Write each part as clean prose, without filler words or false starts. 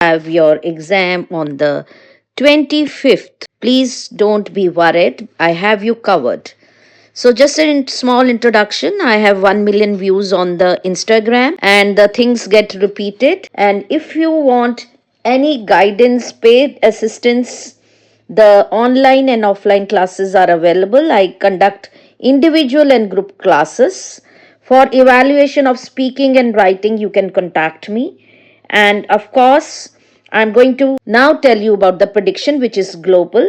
have your exam on the 25th. Please don't be worried. I have you covered. So, just a small introduction. I have 1 million views on the Instagram and the things get repeated. And if you want any guidance, paid assistance, the online and offline classes are available. I conduct individual and group classes. For evaluation of speaking and writing, you can contact me. And of course, I'm going to now tell you about the prediction, which is global.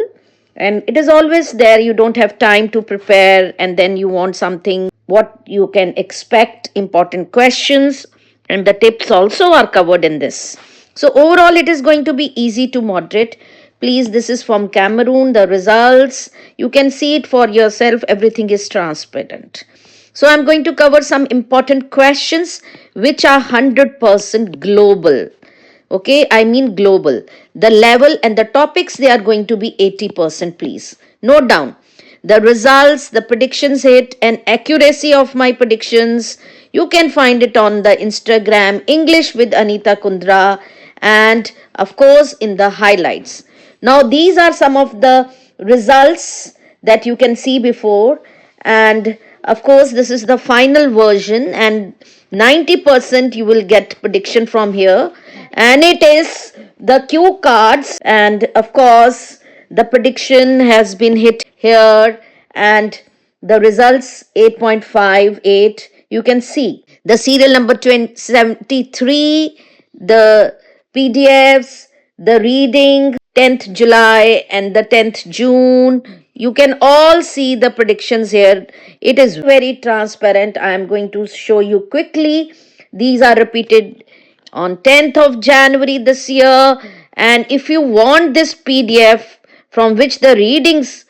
And it is always there. You don't have time to prepare, and then you want something what you can expect, important questions, and the tips also are covered in this. So, overall, it is going to be easy to moderate. Please, this is from Cameroon. The results, you can see it for yourself. Everything is transparent. So, I'm going to cover some important questions which are 100% global. Okay, I mean global. The level and the topics, they are going to be 80%, please. Note down. The results, the predictions hit, and accuracy of my predictions, you can find it on the Instagram, English with Anita Kundra, and of course in the highlights. Now, these are some of the results that you can see before, and of course, this is the final version, and 90% you will get prediction from here, and it is the cue cards, and of course, the prediction has been hit here, and the results 8.58. You can see the serial number 73, the PDFs, the reading 10th July and the 10th June. You can all see the predictions here. It is very transparent. I am going to show you quickly. These are repeated on 10th of January this year. And if you want this PDF from which the readings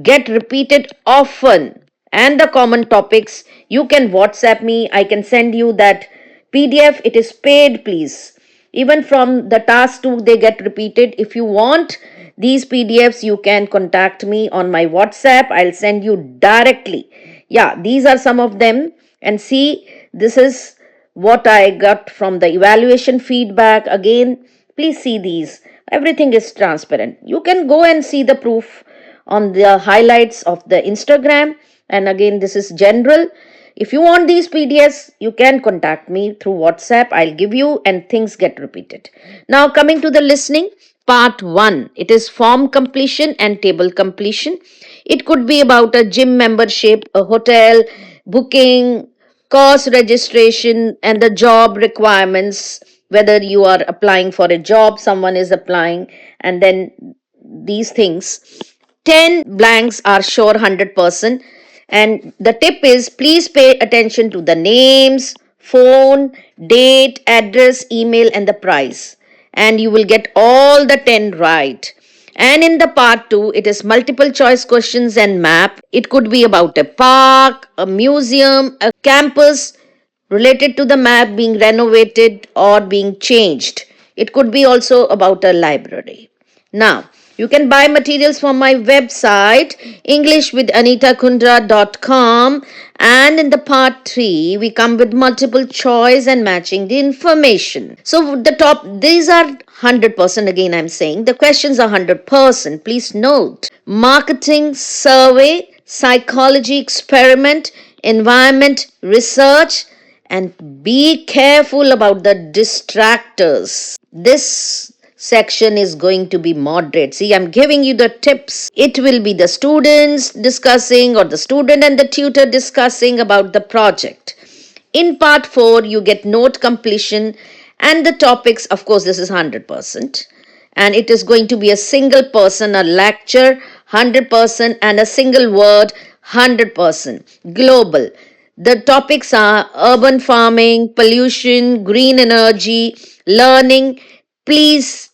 get repeated often and the common topics, you can WhatsApp me. I can send you that PDF. It is paid, please. Even from the task 2, they get repeated. If you want these PDFs, you can contact me on my WhatsApp. I'll send you directly. Yeah, these are some of them. And see, this is what I got from the evaluation feedback. Again, please see these. Everything is transparent. You can go and see the proof on the highlights of the Instagram. And again, this is general. If you want these PDFs, you can contact me through WhatsApp. I'll give you and things get repeated. Now, coming to the listening, part 1. It is form completion and table completion. It could be about a gym membership, a hotel, booking, course registration, and the job requirements. Whether you are applying for a job, someone is applying, and then these things. 10 blanks are sure 100%. And the tip is, please pay attention to the names, phone, date, address, email, and the price. And you will get all the 10 right. And in the part 2, it is multiple choice questions and map. It could be about a park, a museum, a campus related to the map being renovated or being changed. It could be also about a library. Now, you can buy materials from my website, englishwithanitakundra.com, and in the part 3, we come with multiple choice and matching the information. So these are 100%, again I'm saying, the questions are 100%. Please note, marketing, survey, psychology experiment, environment, research, and be careful about the distractors. This section is going to be moderate. See, I'm giving you the tips. It will be the students discussing or the student and the tutor discussing about the project. In part 4, you get note completion and the topics. Of course, this is 100%. And it is going to be a single person, a lecture, 100%, and a single word, 100%. Global. The topics are urban farming, pollution, green energy, learning. Please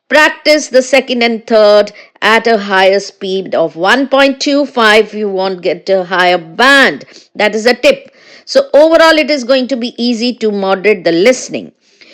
practice the second and third at a higher speed of 1.25. You won't get a higher band. That is a tip. So overall, it is going to be easy to moderate the listening.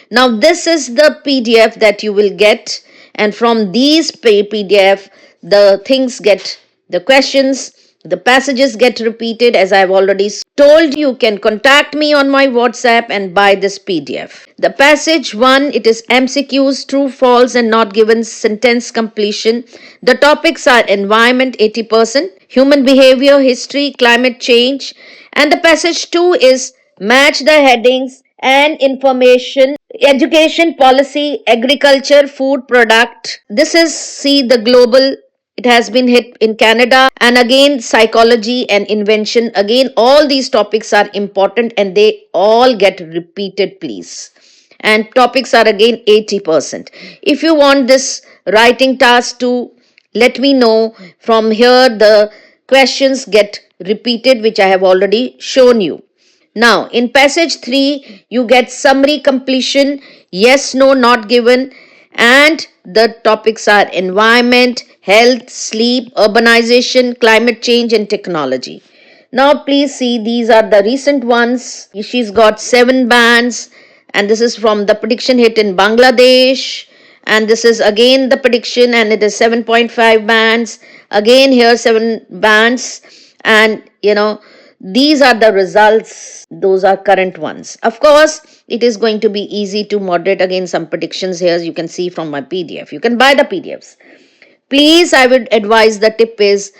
Now, this is the PDF that you will get. And from these PDF, the things get the questions The passages get repeated. As I've already told you, can contact me on my WhatsApp and buy this PDF. The passage 1, it is MCQs, true, false, and not given sentence completion. The topics are environment 80%, human behavior, history, climate change. And the passage 2 is match the headings and information, education policy, agriculture, food product. This is see the global, it has been hit in Canada, and again psychology and invention. Again, all these topics are important and they all get repeated, please. And topics are again 80%. If you want this writing task to, let me know. From here the questions get repeated, which I have already shown you. Now, in passage 3, you get summary completion, yes, no, not given, and the topics are environment, health, sleep, urbanization, climate change, and technology. Now, please see, these are the recent ones. She's got 7 bands, and this is from the prediction hit in Bangladesh. And this is again the prediction, and it is 7.5 bands. Again, here 7 bands, and these are the results. Those are current ones. Of course, it is going to be easy to moderate. Again, some predictions here you can see from my PDF. You can buy the PDFs. Please, I would advise, the tip is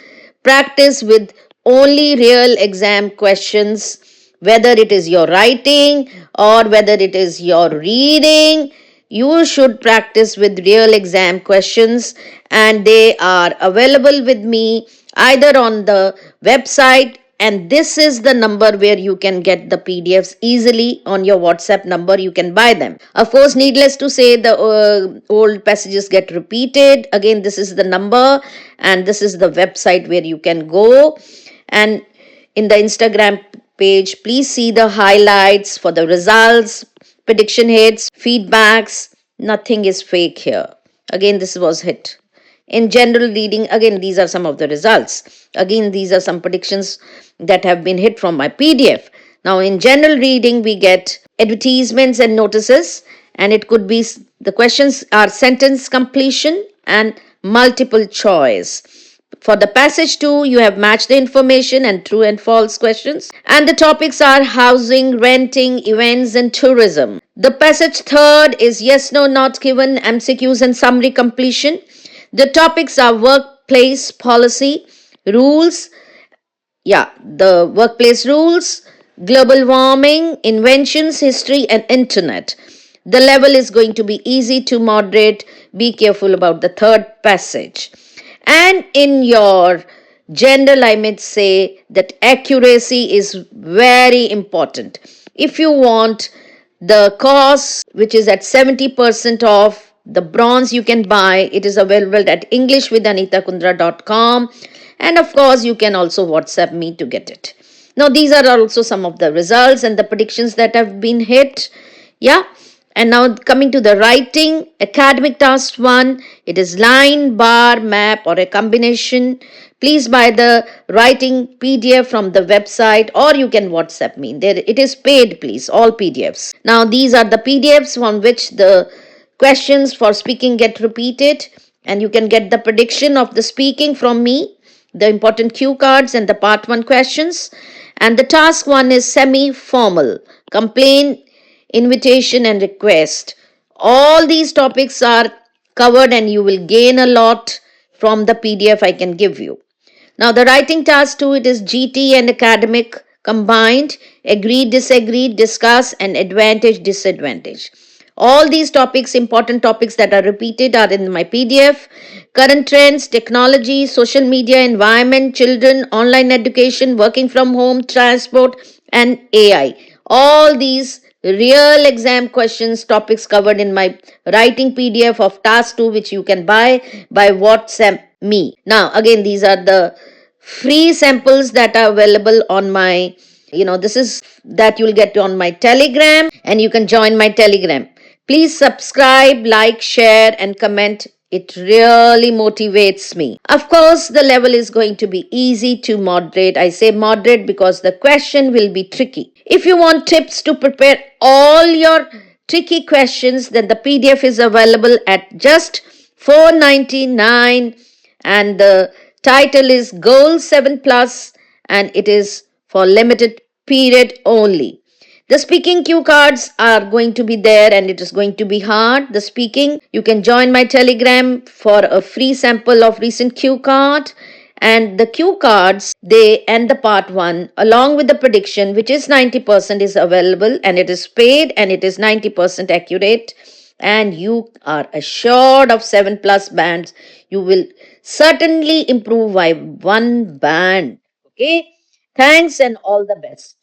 practice with only real exam questions, whether it is your writing or whether it is your reading. You should practice with real exam questions, and they are available with me either on the website, and this is the number where you can get the PDFs easily on your WhatsApp number. You can buy them. Of course, needless to say, the old passages get repeated. Again, this is the number and this is the website where you can go. And in the Instagram page, please see the highlights for the results, prediction hits, feedbacks. Nothing is fake here. Again, this was hit. In general reading, again, these are some of the results. Again, these are some predictions that have been hit from my PDF. Now, in general reading, we get advertisements and notices, and it could be, the questions are sentence completion and multiple choice. For the passage 2, you have matched the information and true and false questions. And the topics are housing, renting, events, and tourism. The passage 3rd is yes, no, not given, MCQs, and summary completion. The topics are workplace policy, rules, the workplace rules, global warming, inventions, history, and internet. The level is going to be easy to moderate. Be careful about the 3rd passage. And in your general, I might say that accuracy is very important. If you want the course, which is at 70% off, the bronze you can buy. It is available at englishwithanittakundra.com. And of course, you can also WhatsApp me to get it. Now, these are also some of the results and the predictions that have been hit. And now coming to the writing, academic task 1, it is line, bar, map, or a combination. Please buy the writing PDF from the website, or you can WhatsApp me. It is paid, please, all PDFs. Now, these are the PDFs on which the questions for speaking get repeated, and you can get the prediction of the speaking from me, the important cue cards, and the part 1 questions. And the task 1 is semi-formal, complaint, invitation, and request. All these topics are covered and you will gain a lot from the PDF I can give you. Now, the writing task 2, it is GT and academic combined, agree, disagree, discuss, and advantage, disadvantage. All these topics, important topics that are repeated, are in my PDF. Current trends, technology, social media, environment, children, online education, working from home, transport, and AI. All these real exam questions, topics covered in my writing PDF of task 2, which you can buy by WhatsApp me. Now, again, these are the free samples that are available on my, this is that you'll get on my Telegram, and you can join my Telegram. Please subscribe, like, share, and comment. It really motivates me. Of course, the level is going to be easy to moderate. I say moderate because the question will be tricky. If you want tips to prepare all your tricky questions, then the PDF is available at just $4.99, and the Title is Goal 7 Plus and it is for limited period only. The speaking cue cards are going to be there and it is going to be hard. The speaking, you can join my Telegram for a free sample of recent cue card. And the cue cards, they end the part 1 along with the prediction, which is 90% is available and it is paid and it is 90% accurate. And you are assured of 7 plus bands. You will certainly improve by one band. Okay. Thanks and all the best.